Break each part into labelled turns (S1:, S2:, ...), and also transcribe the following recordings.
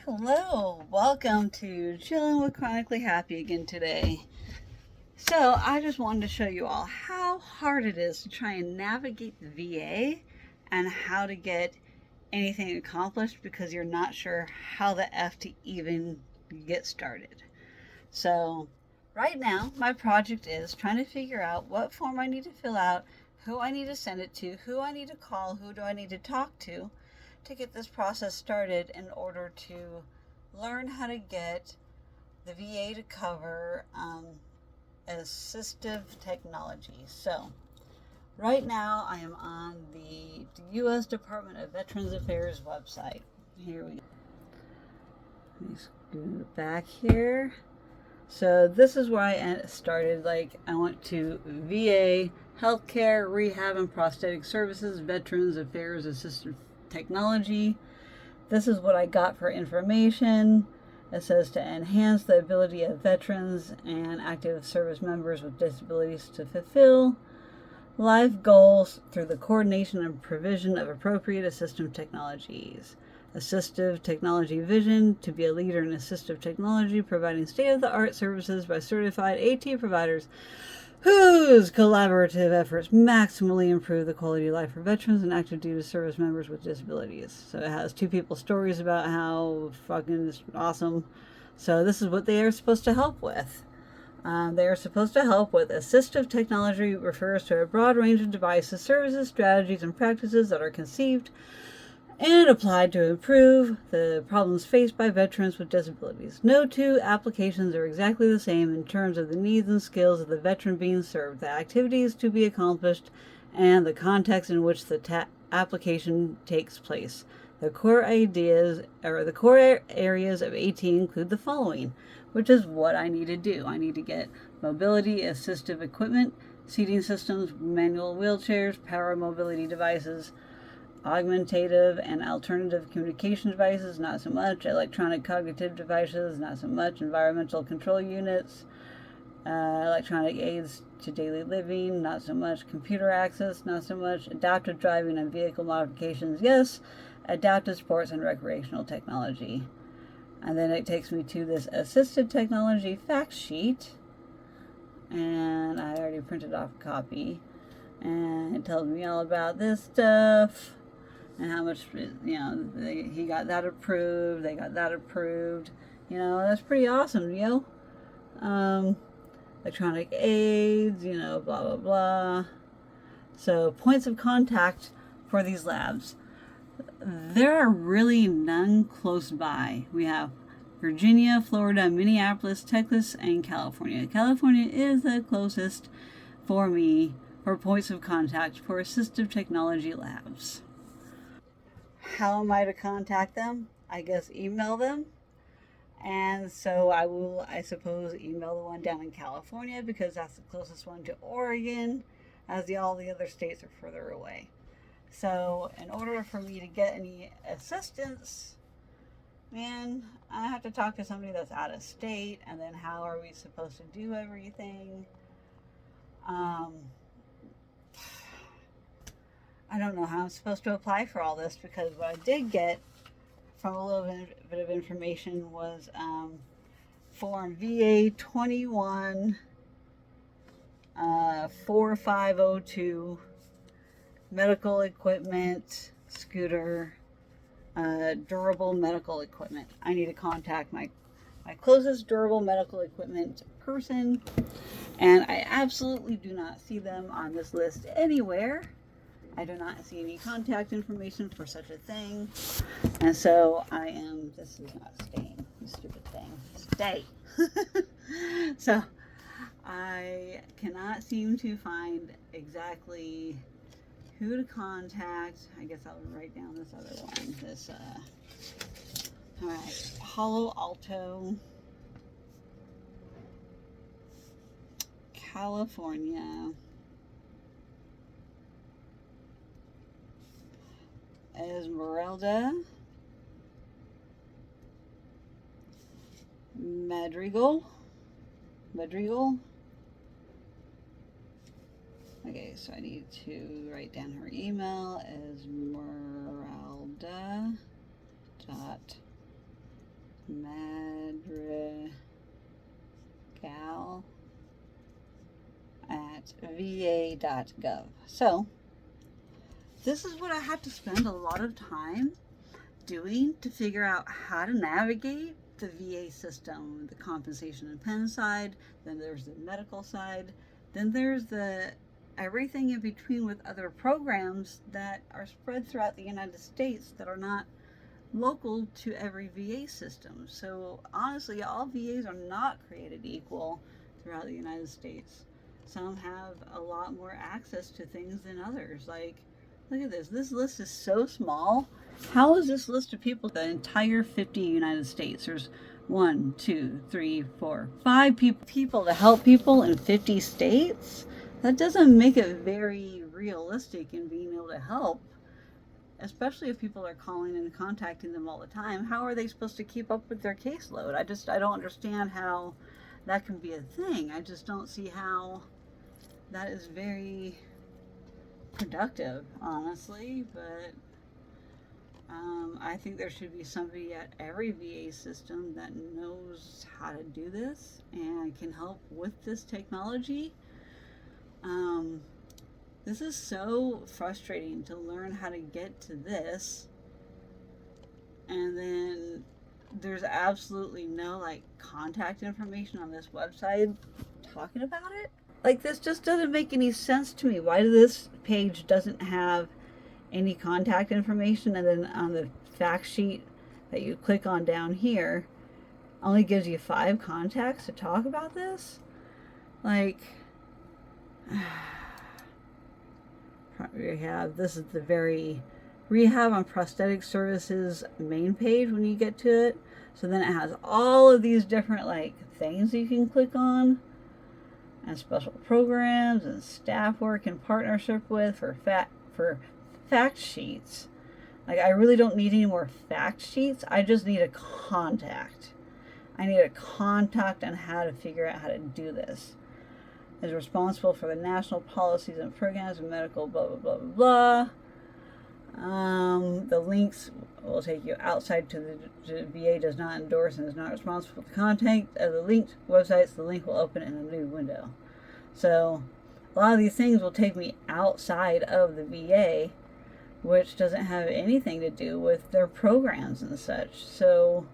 S1: Hello, welcome to Chillin With Chronically Happy again today. So I just wanted to show you all how hard it is to try and navigate the VA and how to get anything accomplished because you're not sure how the F to even get started. So right now my project is trying to figure out what form I need to fill out, who I need to send it to, who I need to call, who do I need to talk to get this process started in order to learn how to get the VA to cover assistive technology. So right now I am on the U.S. Department of Veterans Affairs website. Here we go. Let me scoot back here. So this is where I started. Like, I went to VA, Healthcare, Rehab and Prosthetic Services, Veterans Affairs, Assistive Technology. This is what I got for information. It says to enhance the ability of veterans and active service members with disabilities to fulfill life goals through the coordination and provision of appropriate assistive technologies. Assistive technology vision: to be a leader in assistive technology, providing state-of-the-art services by certified AT providers whose collaborative efforts maximally improve the quality of life for veterans and active duty service members with disabilities. So it has two people's stories about how fucking awesome. So this is what they are supposed to help with. They are supposed to help with assistive technology. Refers to a broad range of devices, services, strategies, and practices that are conceived and applied to improve the problems faced by veterans with disabilities. No two applications are exactly the same in terms of the needs and skills of the veteran being served, the activities to be accomplished, and the context in which the application takes place. The core ideas or the core areas of AT include the following, which is what I need to do. I need to get mobility assistive equipment, seating systems, manual wheelchairs, power mobility devices, augmentative and alternative communication devices, not so much. Electronic cognitive devices, not so much. Environmental control units, electronic aids to daily living, not so much. Computer access, not so much. Adaptive driving and vehicle modifications, yes. Adaptive sports and recreational technology. And then it takes me to this assisted technology fact sheet, and I already printed off a copy, and it tells me all about this stuff and how much, he got that approved, they got that approved. That's pretty awesome, electronic aids, blah, blah, blah. So points of contact for these labs. There are really none close by. We have Virginia, Florida, Minneapolis, Texas, and California. California is the closest for me for points of contact for assistive technology labs. How am I to contact them? I guess email them. And so I will, I suppose, email the one down in California because that's the closest one to Oregon, as all the other states are further away. So in order for me to get any assistance, man, I have to talk to somebody that's out of state, and then how are we supposed to do everything? I don't know how I'm supposed to apply for all this, because what I did get from a little bit of information was form VA 21 4502, medical equipment, scooter, durable medical equipment. I need to contact my closest durable medical equipment person, and I absolutely do not see them on this list anywhere. I do not see any contact information for such a thing. And so this is not staying, you stupid thing. Stay. So I cannot seem to find exactly who to contact. I guess I'll write down this other one. All right, Palo Alto, California. Esmeralda, Madrigal. Okay, so I need to write down her email. Esmeralda Madrigal at va.gov. So this is what I have to spend a lot of time doing to figure out how to navigate the VA system, the compensation and pen side, then there's the medical side, then there's the everything in between with other programs that are spread throughout the United States that are not local to every VA system. So honestly, all VAs are not created equal throughout the United States. Some have a lot more access to things than others. Like, look at this. This list is so small. How is this list of people the entire 50 United States? There's 1, 2, 3, 4, 5 people to help people in 50 states? That doesn't make it very realistic in being able to help, especially if people are calling and contacting them all the time. How are they supposed to keep up with their caseload? I don't understand how that can be a thing. I just don't see how that is very productive, honestly, but I think there should be somebody at every VA system that knows how to do this and can help with this technology. This is so frustrating to learn how to get to this, and then there's absolutely no like contact information on this website talking about it. Like, this just doesn't make any sense to me. Why this page doesn't have any contact information, and then on the fact sheet that you click on down here only gives you 5 contacts to talk about this? Like, rehab, this is the very rehab on prosthetic services main page when you get to it. So then it has all of these different like things you can click on, and special programs and staff work in partnership with for fact sheets. Like, I really don't need any more fact sheets. I just need a contact. I need a contact on how to figure out how to do this. Is responsible for the national policies and programs and medical blah blah blah blah blah. The links will take you outside to the VA does not endorse and is not responsible for the content of the linked websites. The link will open in a new window. So a lot of these things will take me outside of the VA, which doesn't have anything to do with their programs and such. So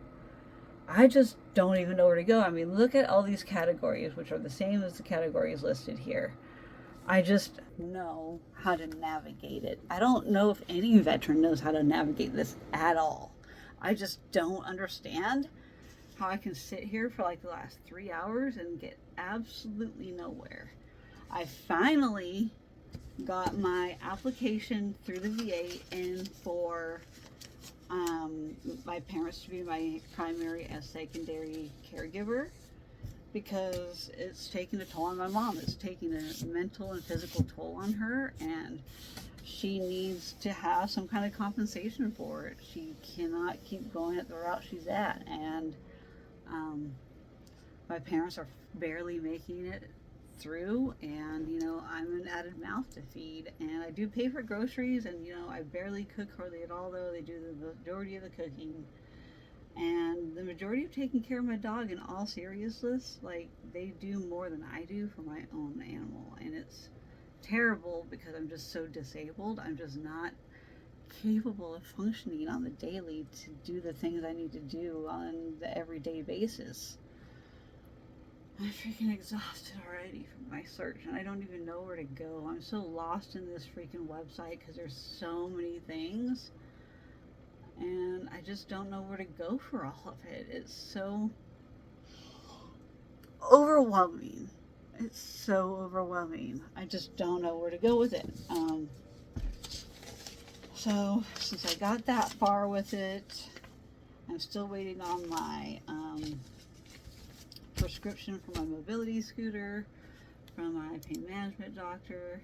S1: I just don't even know where to go. I mean, look at all these categories, which are the same as the categories listed here. I just know how to navigate it. I don't know if any veteran knows how to navigate this at all. I just don't understand how I can sit here for like the last 3 hours and get absolutely nowhere. I finally got my application through the VA in for my parents to be my primary and secondary caregiver, because it's taking a toll on my mom. It's taking a mental and physical toll on her, and she needs to have some kind of compensation for it. She cannot keep going at the route she's at, and my parents are barely making it through, and I'm an added mouth to feed, and I do pay for groceries, and I barely cook hardly at all, though they do the majority of the cooking, and the majority of taking care of my dog. In all seriousness, like, they do more than I do for my own animal, and it's terrible because I'm just so disabled. I'm just not capable of functioning on the daily to do the things I need to do on the everyday basis. I'm freaking exhausted already from my search, and I don't even know where to go. I'm so lost in this freaking website because there's so many things, and I just don't know where to go for all of it. It's so overwhelming. It's so overwhelming. I just don't know where to go with it. So since I got that far with it, I'm still waiting on my prescription for my mobility scooter from my pain management doctor,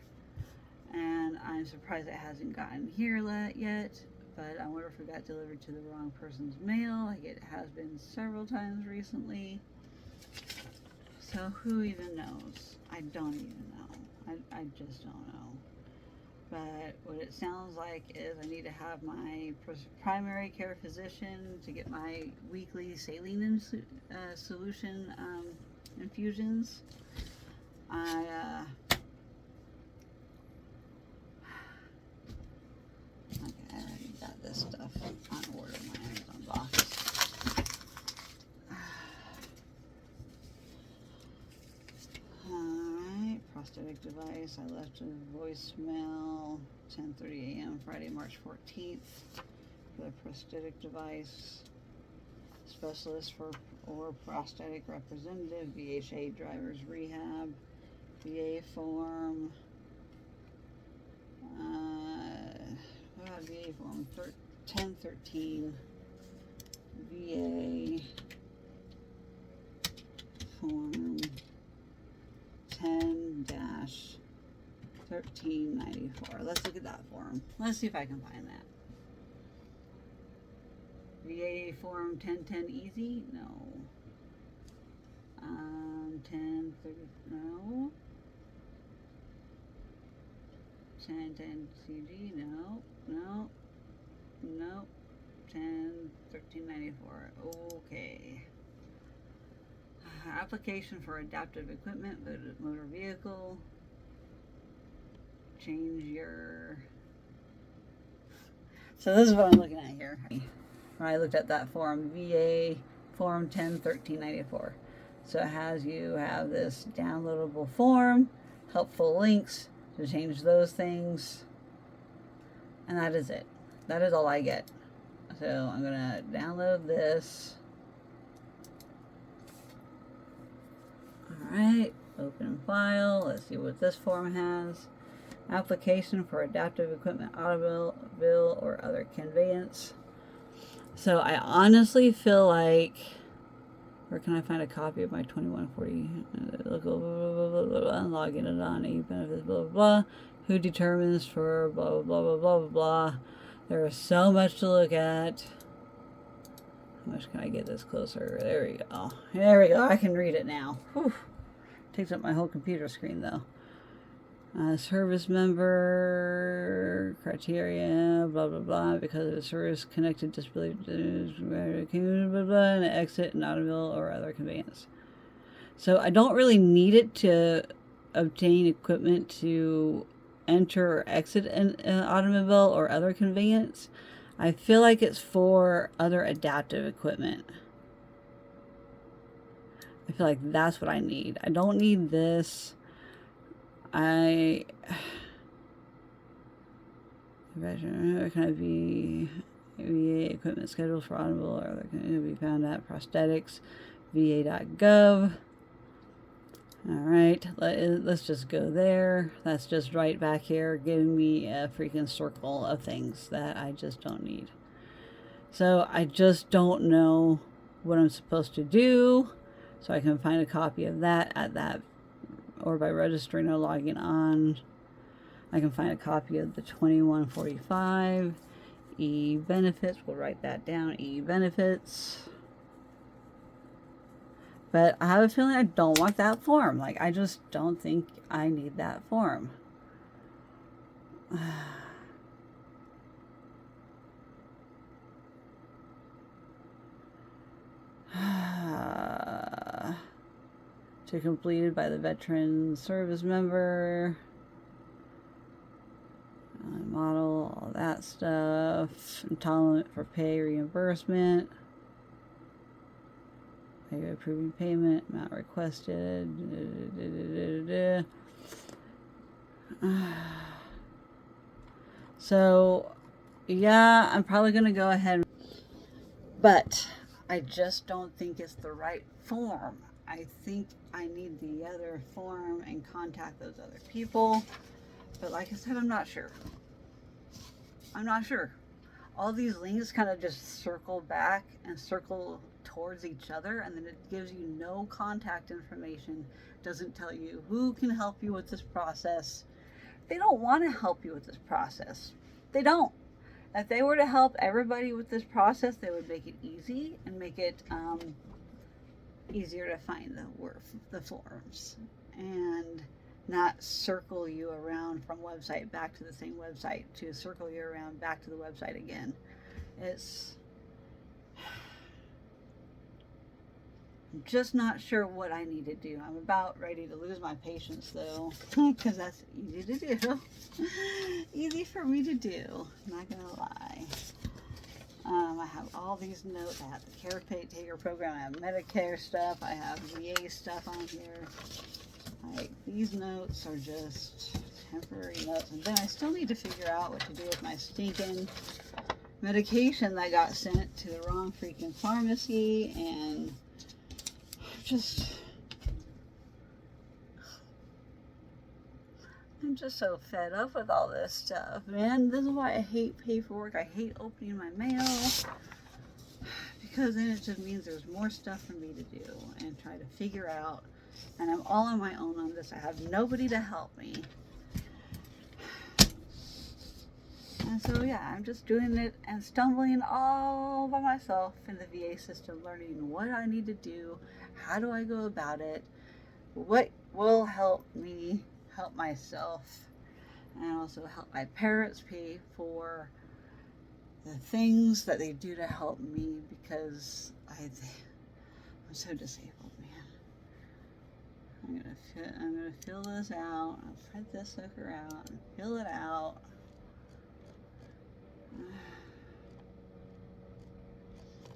S1: and I'm surprised it hasn't gotten here yet, but I wonder if it got delivered to the wrong person's mail, like it has been several times recently. So who even knows? I don't even know. I just don't know. But what it sounds like is I need to have my primary care physician to get my weekly saline solution infusions. Okay, I already got this stuff on order in my Amazon box. Alright, prosthetic device. I left a voicemail 10:30 a.m. Friday, March 14th for the prosthetic device specialist or prosthetic representative, VHA drivers rehab, VA form. VA form 1013, VA form 10-1394. Let's look at that form. Let's see if I can find that. VA form 1010 easy? No. 1030, no. 1010 CG? No. 10-1394. Okay. Application for adaptive equipment, motor vehicle. Change your. So this is what I'm looking at here. I looked at that form, VA form 10-1394. So it has you have this downloadable form, helpful links to change those things, and that is it. That is all I get. So I'm gonna download this. Alright, open file. Let's see what this form has. Application for adaptive equipment, automobile or other conveyance. So I honestly feel like, where can I find a copy of my 2140? Logging it on e-benefits, blah, blah, blah. Who determines for blah, blah, blah, blah, blah, blah. There is so much to look at. How much can I get this closer? There we go. There we go. I can read it now. Whew. Takes up my whole computer screen, though. Service member, criteria, blah, blah, blah, because of a service-connected disability, blah, blah, blah, and exit an automobile or other conveyance. So I don't really need it to obtain equipment to enter or exit an automobile or other conveyance. I feel like it's for other adaptive equipment. I feel like that's what I need. I don't need this. Can I be VA equipment scheduled for automobile or other can be found at prosthetics, va.gov. All right, let's just go there. That's just right back here, giving me a freaking circle of things that I just don't need. So I just don't know what I'm supposed to do. So I can find a copy of that at that, or by registering or logging on. I can find a copy of the 2145 e-benefits. We'll write that down, e-benefits. But I have a feeling I don't want that form. Like, I just don't think I need that form. To completed by the veteran service member. Model, all that stuff. Entitlement for pay reimbursement. Approving payment, amount requested. So, yeah, I'm probably going to go ahead. But I just don't think it's the right form. I think I need the other form and contact those other people. But like I said, I'm not sure. I'm not sure. All these links kind of just circle back and circle towards each other, and then it gives you no contact information. Doesn't tell you who can help you with this process. They don't want to help you with this process. They don't. If they were to help everybody with this process, they would make it easy and make it easier to find the forms. And not circle you around from website back to the same website to circle you around back to the website again. I'm just not sure what I need to do. I'm about ready to lose my patience though, because that's easy to do. Easy for me to do, not gonna lie. I have all these notes. I have the caretaker program, I have Medicare stuff, I have VA stuff on here. Like, these notes are just temporary notes. And then I still need to figure out what to do with my stinking medication that got sent to the wrong freaking pharmacy, and I'm just so fed up with all this stuff, man. This is why I hate paperwork. I hate opening my mail, because then it just means there's more stuff for me to do and try to figure out, and I'm all on my own on this. I have nobody to help me. And so yeah, I'm just doing it and stumbling all by myself in the VA system, learning what I need to do, how do I go about it, what will help me help myself, and also help my parents pay for the things that they do to help me, because I'm so disabled, man. I'm gonna fill this out. I'll print this sucker out and fill it out.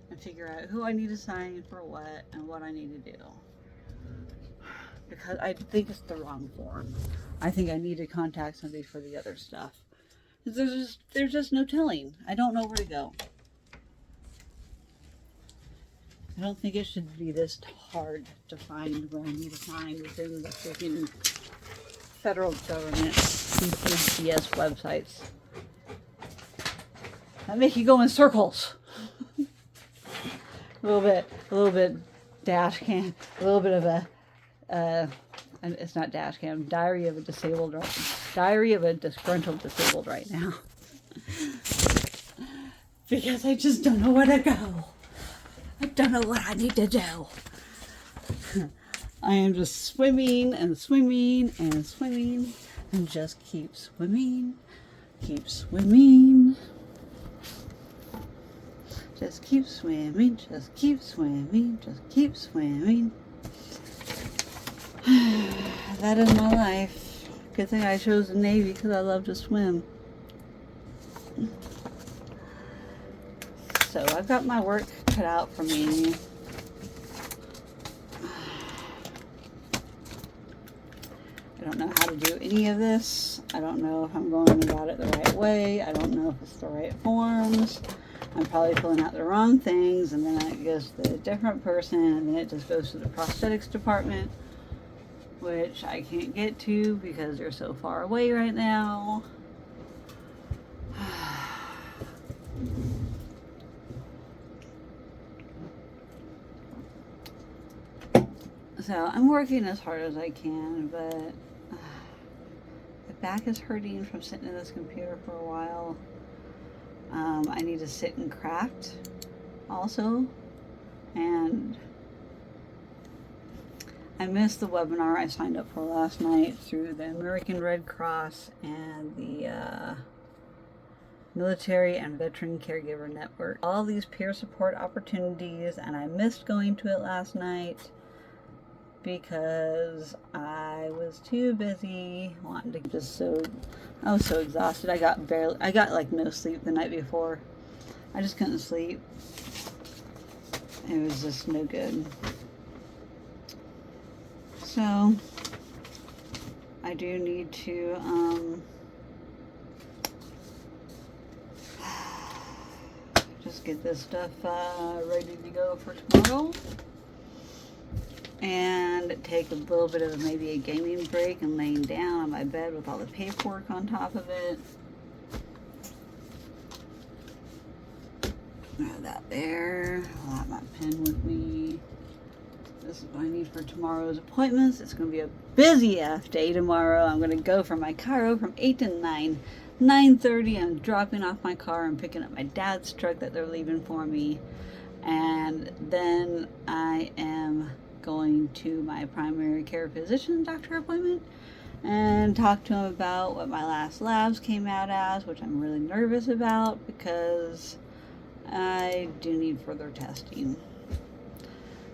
S1: And figure out who I need to sign for what and what I need to do. Because I think it's the wrong form. I think I need to contact somebody for the other stuff. There's just no telling. I don't know where to go. I don't think it should be this hard to find what I need to find within the freaking federal government CPS websites that make you go in circles. a little bit dash cam, a little bit of a it's not dash cam, diary of a disgruntled disabled right now. Because I just don't know where to go. I don't know what I need to do. I am just swimming and swimming and swimming and just keep swimming, keep swimming. Just keep swimming, just keep swimming, just keep swimming. That is my life. Good thing I chose the Navy, because I love to swim. So I've got my work cut out for me. I don't know how to do any of this. I don't know if I'm going about it the right way. I don't know if it's the right forms. I'm probably filling out the wrong things, and then it goes to a different person, and then it just goes to the prosthetics department, which I can't get to because they're so far away right now. So I'm working as hard as I can, but my back is hurting from sitting in this computer for a while. I need to sit and craft also, and I missed the webinar I signed up for last night through the American Red Cross and the Military and Veteran Caregiver Network. All these peer support opportunities, and I missed going to it last night because I was too busy wanting to I was so exhausted. I got like no sleep the night before. I just couldn't sleep. It was just no good. So I do need to just get this stuff ready to go for tomorrow, and take a little bit of maybe a gaming break and laying down on my bed with all the paperwork on top of it. Have that there. I'll have my pen with me. This is what I need for tomorrow's appointments. It's going to be a busy ass day tomorrow. I'm going to go for my chiro from 8 to 9. 9:30, I'm dropping off my car and picking up my dad's truck that they're leaving for me. And then I am going to my primary care physician doctor appointment. and talk to him about what my last labs came out as, which I'm really nervous about because I do need further testing.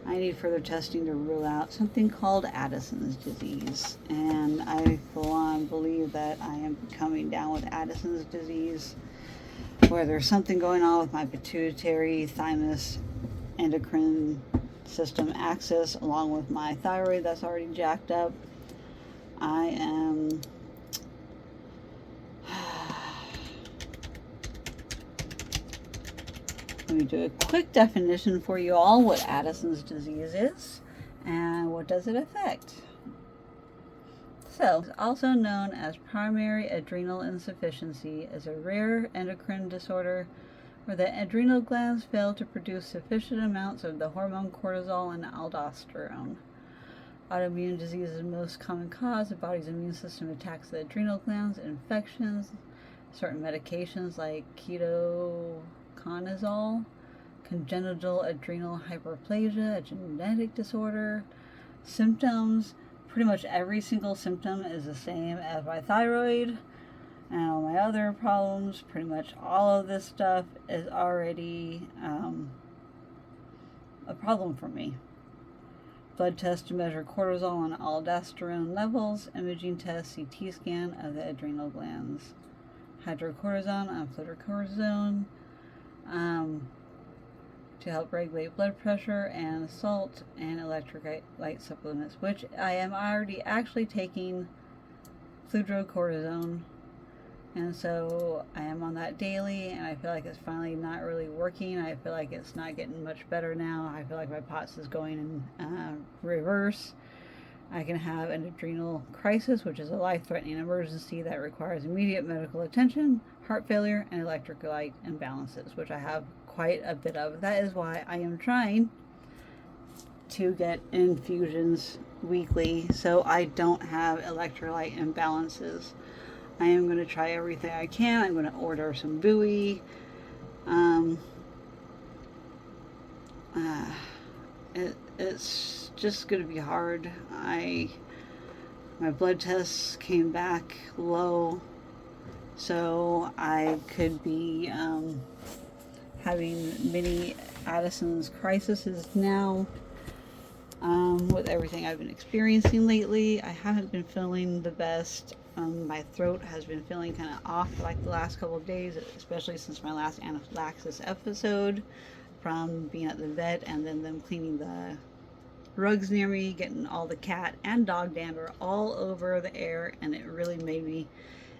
S1: I need further testing to rule out something called Addison's disease, and I full on believe that I am coming down with Addison's disease, where there's something going on with my pituitary, thymus, endocrine system axis, along with my thyroid that's already jacked up. I am let me do a quick definition for you all what Addison's disease is and what does it affect. So, it's also known as primary adrenal insufficiency, is a rare endocrine disorder where the adrenal glands fail to produce sufficient amounts of the hormone cortisol and aldosterone. Autoimmune disease is the most common cause. The body's immune system attacks the adrenal glands. Infections, certain medications like ketoconazole, congenital adrenal hyperplasia, a genetic disorder. Symptoms, pretty much every single symptom is the same as my thyroid and all my other problems. Pretty much all of this stuff is already a problem for me. Blood test to measure cortisol and aldosterone levels. Imaging test, CT scan of the adrenal glands. Hydrocortisone and fludrocortisone to help regulate blood pressure, and salt and electrolyte supplements, which I am already actually taking fludrocortisone, and so I am on that daily, and I feel like it's finally not really working. I feel like it's not getting much better now. I feel like my POTS is going in reverse. I can have an adrenal crisis, which is a life-threatening emergency that requires immediate medical attention, heart failure, and electrolyte imbalances, which I have quite a bit of. That is why I am trying to get infusions weekly so I don't have electrolyte imbalances. I am going to try everything I can. I'm going to order some buoy. It's just going to be hard. My blood tests came back low, so I could be having many Addison's crises now. With everything I've been experiencing lately, I haven't been feeling the best. My throat has been feeling kind of off for like the last couple of days, especially since my last anaphylaxis episode from being at the vet and then them cleaning the rugs near me, getting all the cat and dog dander all over the air, and it really made me,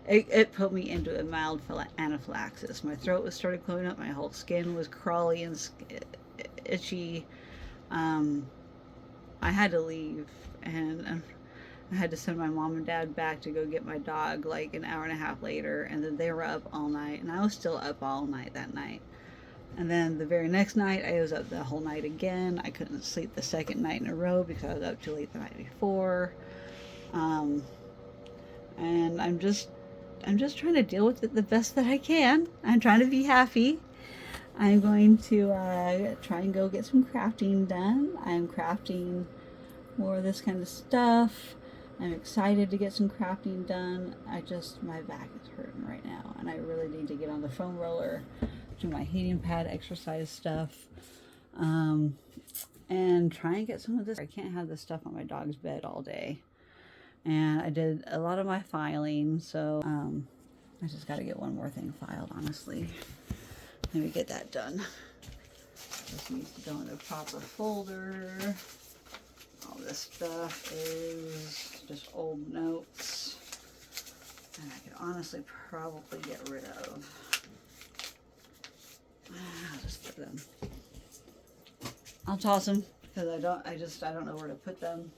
S1: it put me into a mild anaphylaxis. My throat was started closing up, my whole skin was crawly and itchy. I had to leave, and I had to send my mom and dad back to go get my dog like an hour and a half later, and then they were up all night, and I was still up all night that night. And then the very next night, I was up the whole night again. I couldn't sleep the second night in a row because I was up too late the night before. And I'm just trying to deal with it the best that I can. I'm trying to be happy. I'm going to try and go get some crafting done. I'm crafting more of this kind of stuff. I'm excited to get some crafting done. My back is hurting right now, and I really need to get on the foam roller, do my heating pad exercise stuff, and try and get some of this. I can't have this stuff on my dog's bed all day. And I did a lot of my filing, so I just got to get one more thing filed, honestly. Let me get that done. This needs to go in a proper folder. All this stuff is just old notes, and I could honestly probably get rid of. I'll just throw them. I'll toss them because I don't know where to put them.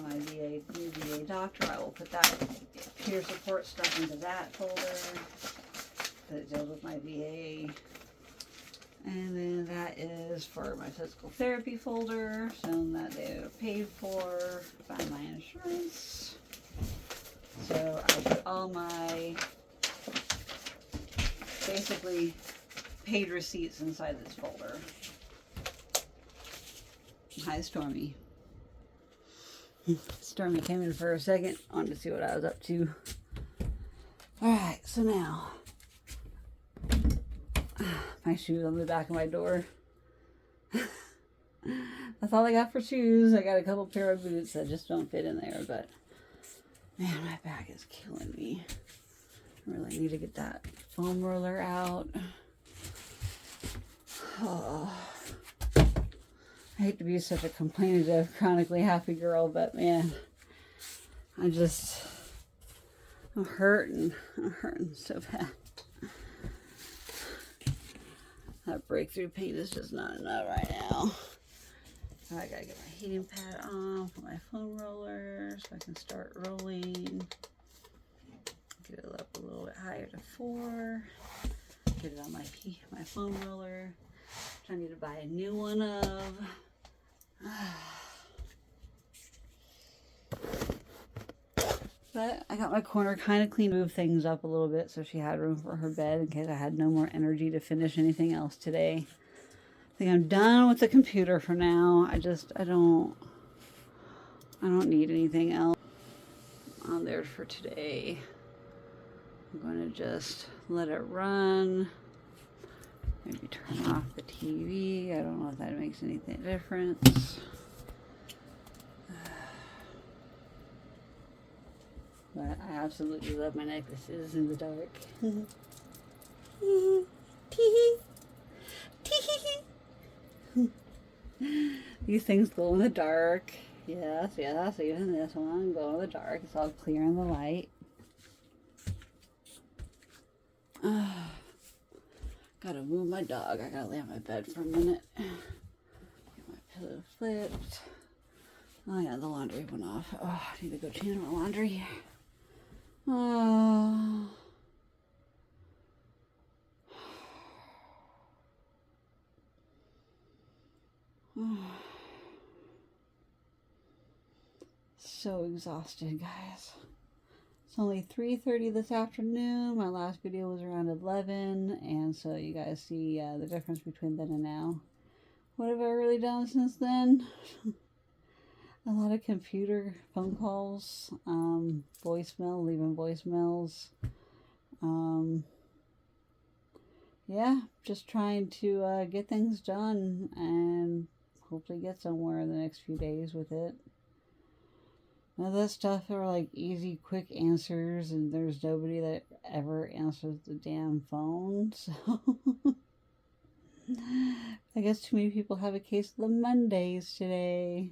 S1: My new VA doctor, I will put that peer support stuff into that folder that deals with my VA. And then that is for my physical therapy folder, showing that they are paid for by my insurance. So I put all my basically paid receipts inside this folder. Hi, Stormy. Stormy came in for a second. Wanted to see what I was up to. Alright, so now my shoes on the back of my door. That's all I got for shoes. I got a couple pair of boots that just don't fit in there, but man, my back is killing me. I really need to get that foam roller out. Oh. I hate to be such a complainative, chronically happy girl, but man, I'm hurting. I'm hurting so bad. That breakthrough pain is just not enough right now. I gotta get my heating pad on, put my foam roller so I can start rolling. Get it up a little bit higher to 4. Get it on my foam roller, which I need to buy a new one of. But I got my corner kind of clean, moved things up a little bit so she had room for her bed in case I had no more energy to finish anything else today. I think I'm done with the computer for now. I don't need anything else on there for today. I'm going to just let it run. Maybe turn off the TV. I don't know if that makes any difference. But I absolutely love my necklaces in the dark. These things glow in the dark. Yes, even this one glow in the dark. It's all clear in the light. Gotta move my dog. I gotta lay on my bed for a minute. Get my pillow flipped. Oh yeah, the laundry went off. Oh, I need to go change my laundry. Oh. So exhausted, guys. It's only 3:30 this afternoon. My last video was around 11, and so you guys see the difference between then and now. What have I really done since then? A lot of computer phone calls, voicemail, leaving voicemails. Yeah, just trying to get things done and hopefully get somewhere in the next few days with it. Now that stuff are like easy, quick answers, and there's nobody that ever answers the damn phone, so I guess too many people have a case of the Mondays today.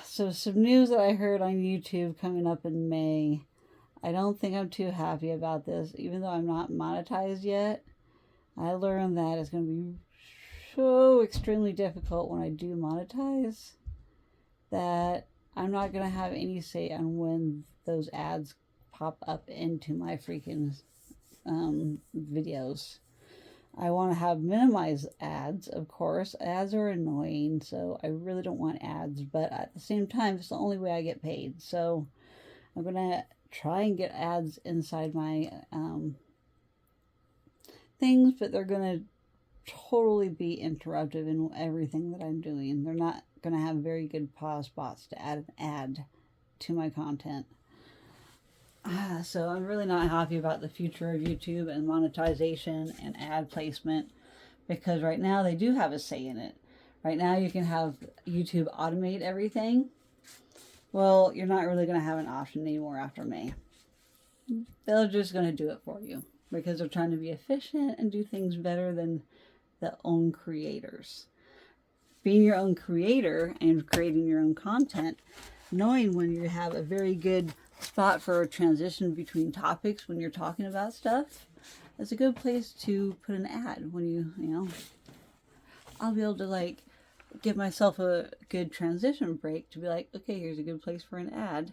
S1: So some news that I heard on YouTube coming up in May. I don't think I'm too happy about this, even though I'm not monetized yet. I learned that it's going to be so extremely difficult when I do monetize that I'm not going to have any say on when those ads pop up into my freaking videos. I want to have minimized ads, of course. Ads are annoying, so I really don't want ads, but at the same time, it's the only way I get paid. So I'm going to try and get ads inside my things, but they're going to totally be interruptive in everything that I'm doing. They're not going to have very good pause spots to add an ad to my content. So I'm really not happy about the future of YouTube and monetization and ad placement, because right now they do have a say in it. Right now you can have YouTube automate everything. Well, you're not really going to have an option anymore after May. They're just going to do it for you because they're trying to be efficient and do things better than the own creators. Being your own creator and creating your own content, knowing when you have a very good spot for a transition between topics when you're talking about stuff, it's a good place to put an ad. When you know, I'll be able to like give myself a good transition break to be like, okay, here's a good place for an ad.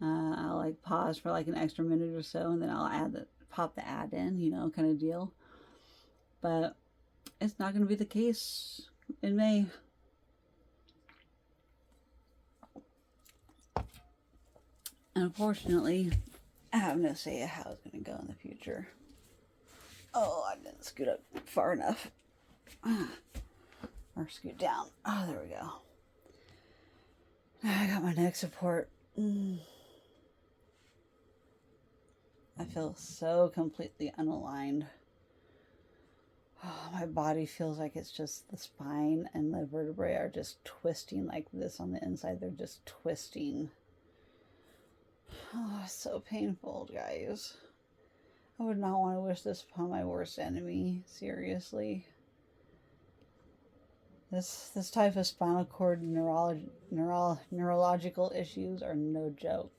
S1: I'll like pause for like an extra minute or so, and then I'll pop the ad in, you know, kind of deal. But it's not going to be the case in May. Unfortunately, I have no say how it's going to go in the future. Oh, I didn't scoot up far enough. Or scoot down. Oh, there we go. I got my neck support. I feel so completely unaligned. Oh, my body feels like it's just the spine and the vertebrae are just twisting like this on the inside. They're just twisting. Oh, so painful, guys. I would not want to wish this upon my worst enemy. Seriously. This type of spinal cord neurological issues are no joke.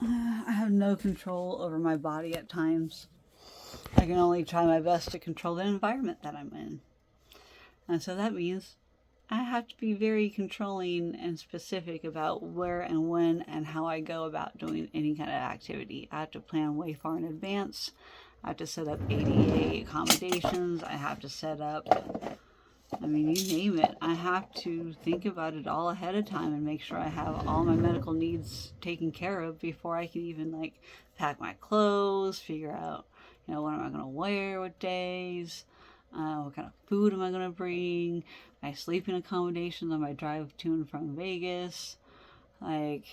S1: I have no control over my body at times. I can only try my best to control the environment that I'm in. And so that means I have to be very controlling and specific about where and when and how I go about doing any kind of activity. I have to plan way far in advance. I have to set up ADA accommodations. I have to set up, I mean, you name it. I have to think about it all ahead of time and make sure I have all my medical needs taken care of before I can even like pack my clothes, figure out, you know, what am I going to wear, what days, what kind of food am I going to bring, my sleeping accommodations on my drive to and from Vegas, like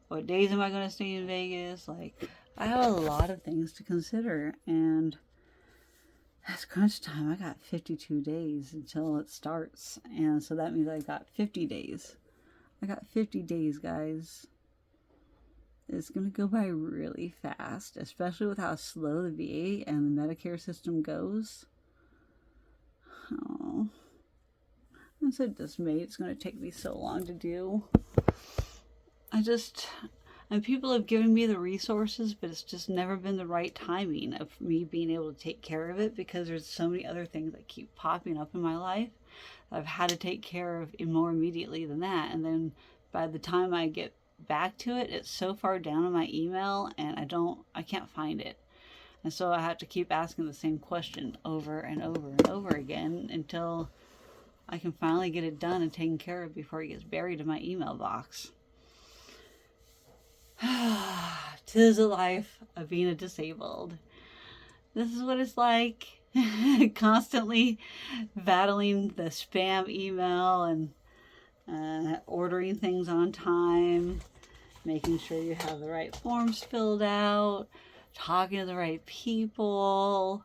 S1: what days am I going to stay in Vegas. Like, I have a lot of things to consider, and that's crunch time. I got 52 days until it starts, and so that means I got 50 days. I got 50 days, guys. It's going to go by really fast, especially with how slow the VA and the Medicare system goes. Oh, I'm so dismayed it's going to take me so long to do. And people have given me the resources, but it's just never been the right timing of me being able to take care of it, because there's so many other things that keep popping up in my life that I've had to take care of more immediately than that. And then by the time I get back to it, it's so far down in my email and I can't find it. And so I have to keep asking the same question over and over and over again until I can finally get it done and taken care of before it gets buried in my email box. 'Tis the life of being a disabled. This is what it's like. Constantly battling the spam email and ordering things on time, making sure you have the right forms filled out, talking to the right people,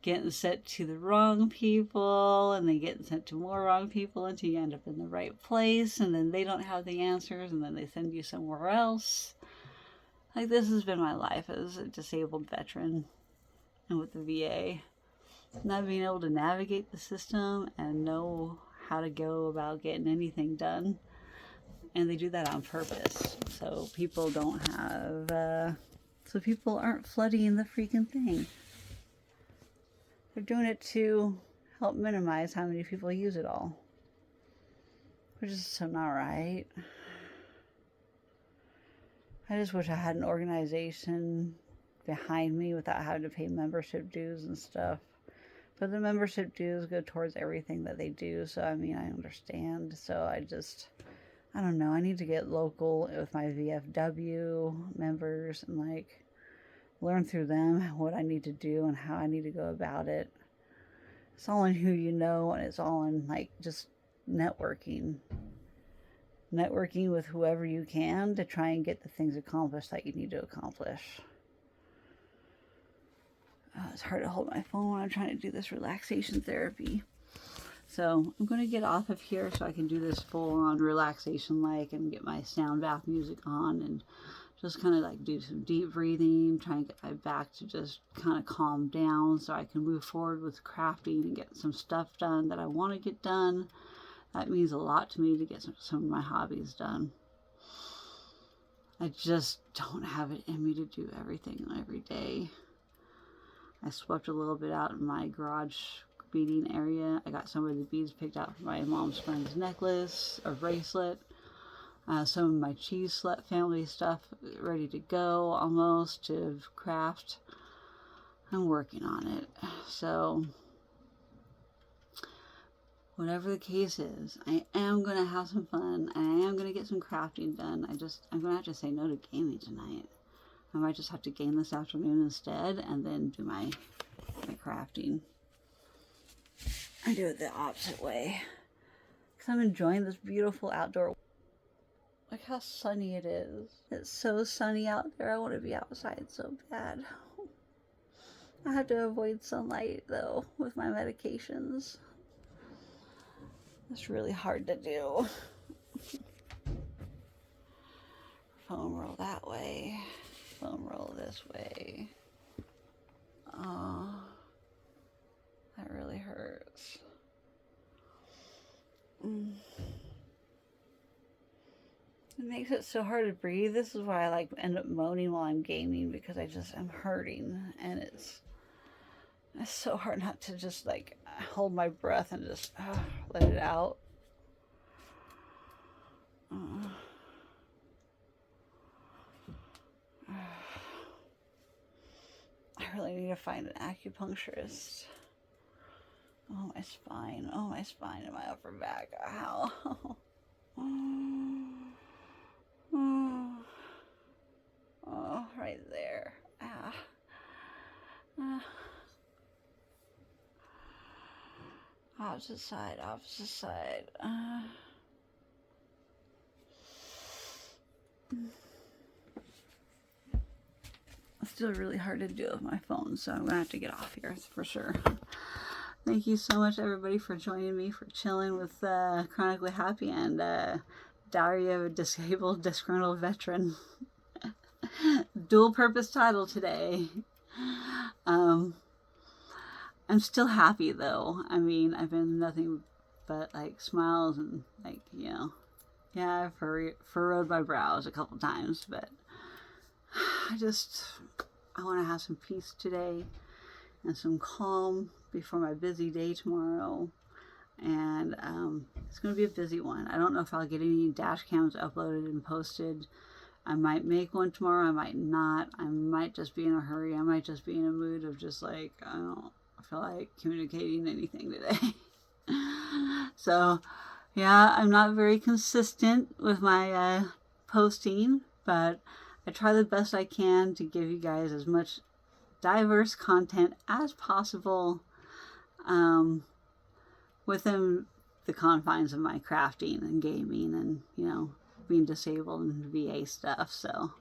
S1: getting sent to the wrong people, and then getting sent to more wrong people until you end up in the right place, and then they don't have the answers, and then they send you somewhere else. Like, this has been my life as a disabled veteran and with the VA. Not being able to navigate the system and know how to go about getting anything done. And they do that on purpose. So people don't have, so people aren't flooding the freaking thing. They're doing it to help minimize how many people use it all. Which is so not right. I just wish I had an organization behind me without having to pay membership dues and stuff. But the membership dues go towards everything that they do, so I mean, I understand. So I don't know, I need to get local with my VFW members and like learn through them what I need to do and how I need to go about it. It's all in who you know, and it's all in like just networking with whoever you can to try and get the things accomplished that you need to accomplish. It's hard to hold my phone when I'm trying to do this relaxation therapy. So I'm going to get off of here so I can do this full-on relaxation and get my sound bath music on and just kind of like do some deep breathing, try and get my back to just kind of calm down so I can move forward with crafting and get some stuff done that I want to get done. That means a lot to me to get some of my hobbies done. I just don't have it in me to do everything every day. I swept a little bit out in my garage beading area. I got some of the beads picked out for my mom's friend's necklace or bracelet. Some of my cheese slut family stuff ready to go almost to craft. I'm working on it. So whatever the case is, I am going to have some fun. I am going to get some crafting done. I'm going to have to say no to gaming tonight. I might just have to game this afternoon instead and then do my crafting. I do it the opposite way. because I'm enjoying this beautiful outdoor. Look how sunny it is. It's so sunny out there. I want to be outside so bad. I have to avoid sunlight though with my medications. It's really hard to do. Foam roll that way. Foam roll this way. Oh, that really hurts. It makes it so hard to breathe. This is why I like end up moaning while I'm gaming, because I'm hurting, and it's so hard not to just like hold my breath and just let it out. I really need to find an acupuncturist. Oh, my spine. Oh, my spine and my upper back. Ow. Oh, right there. Opposite side, opposite side. It's still really hard to do with my phone, so I'm going to have to get off here for sure. Thank you so much, everybody, for joining me for Chillin' with Chronically Happy and Diary of a Disabled Disgruntled Veteran. Dual purpose title today. I'm still happy though. I mean, I've been nothing but like smiles and like, you know, yeah, I've furrowed my brows a couple times, but I want to have some peace today and some calm before my busy day tomorrow. And it's going to be a busy one. I don't know if I'll get any dash cams uploaded and posted. I might make one tomorrow. I might not. I might just be in a hurry. I might just be in a mood of just like, I don't feel like communicating anything today. So, yeah, I'm not very consistent with my posting, but I try the best I can to give you guys as much diverse content as possible within the confines of my crafting and gaming and, you know, being disabled and VA stuff. So,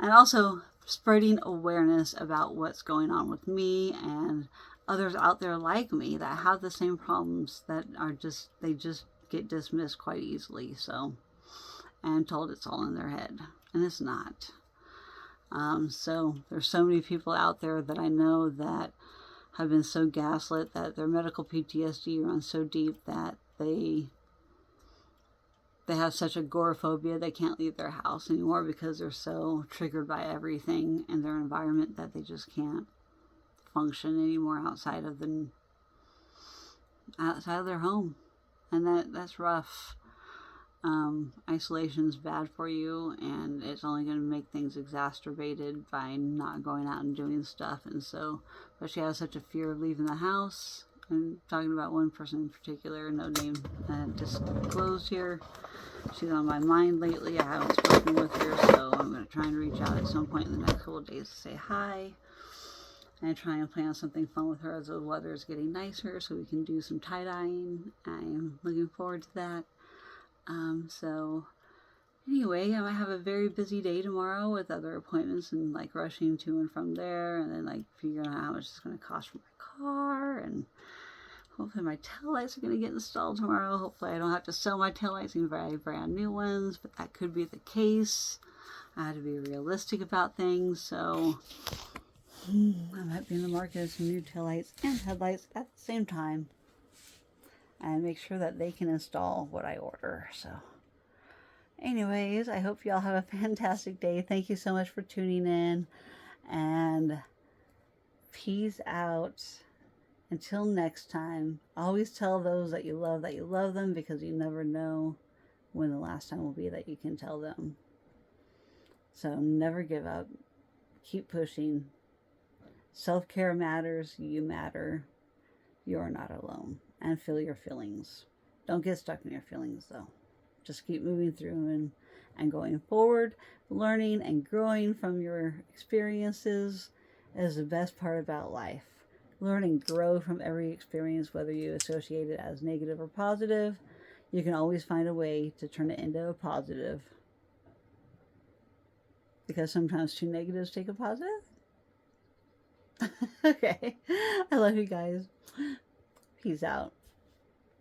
S1: and also spreading awareness about what's going on with me and others out there like me that have the same problems that are they just get dismissed quite easily. So, and told it's all in their head, and it's not. So there's so many people out there that I know that have been so gaslit that their medical PTSD runs so deep that they have such agoraphobia they can't leave their house anymore because they're so triggered by everything in their environment that they just can't function anymore outside of their home. And that's rough. Isolation is bad for you, and it's only going to make things exacerbated by not going out and doing stuff. And so, but she has such a fear of leaving the house. I'm talking about one person in particular, no name disclosed here. She's on my mind lately. I haven't spoken with her, so I'm going to try and reach out at some point in the next couple of days to say hi and try and plan something fun with her as the weather is getting nicer so we can do some tie-dyeing. I'm looking forward to that. So anyway, I might have a very busy day tomorrow with other appointments and like rushing to and from there, and then like figuring out how much it's going to cost for my car, and hopefully my taillights are going to get installed tomorrow. Hopefully I don't have to sell my taillights and buy brand new ones, but that could be the case. I have to be realistic about things, so I might be in the market of some new taillights and headlights at the same time, and make sure that they can install what I order. So anyways, I hope y'all have a fantastic day. Thank you so much for tuning in, and peace out. Until next time, always tell those that you love them, because you never know when the last time will be that you can tell them. So never give up. Keep pushing. Self-care matters. You matter. You're not alone. And feel your feelings. Don't get stuck in your feelings, though. Just keep moving through and going forward. Learning and growing from your experiences is the best part about life. Learn and grow from every experience, whether you associate it as negative or positive. You can always find a way to turn it into a positive. Because sometimes two negatives take a positive. Okay. I love you guys. Peace out.